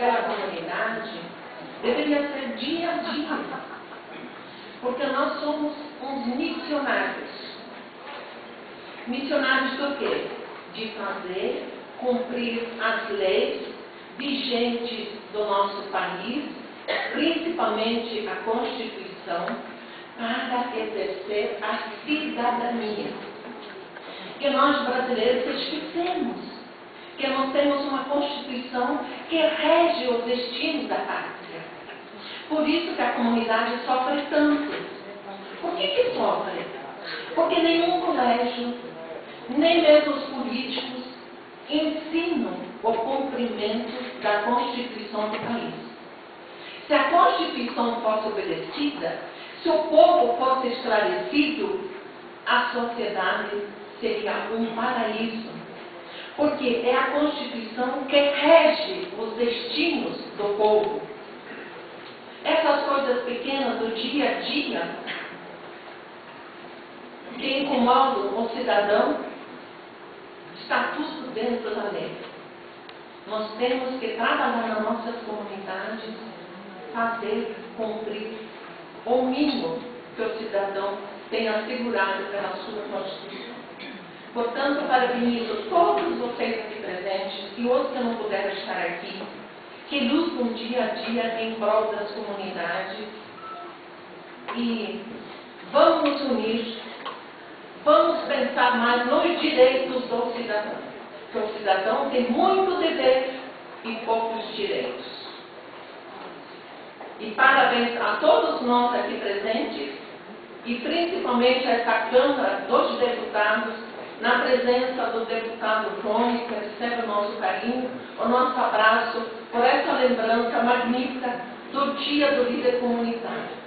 pela comunidade deveria ser dia a dia, porque nós somos uns missionários. Missionários do quê? De fazer, cumprir as leis vigentes do nosso país, principalmente a Constituição, para exercer a cidadania. Que nós brasileiros esquecemos que nós temos uma Constituição que rege os destinos da pátria. Por isso que a comunidade sofre tanto. Por que sofre? Porque nenhum colégio, nem mesmo os políticos, ensinam o cumprimento da Constituição do país. Se a Constituição fosse obedecida, se o povo fosse esclarecido, a sociedade seria um paraíso. Porque é a Constituição que rege os destinos do povo. Essas coisas pequenas do dia a dia que incomodam o cidadão, está tudo dentro da lei. Nós temos que trabalhar nas nossas comunidades, fazer cumprir o mínimo que o cidadão tem assegurado pela sua Constituição. Portanto, parabenizo todos vocês aqui presentes e os que não puderam estar aqui, que lutam dia a dia em prol das comunidades. E vamos nos unir, vamos pensar mais nos direitos do cidadão. Porque o cidadão tem muito dever e poucos direitos. E parabéns a todos nós aqui presentes, e principalmente a essa Câmara dos Deputados, na presença do deputado Rony, que recebe o nosso carinho, o nosso abraço, por essa lembrança magnífica do Dia do Líder Comunitário.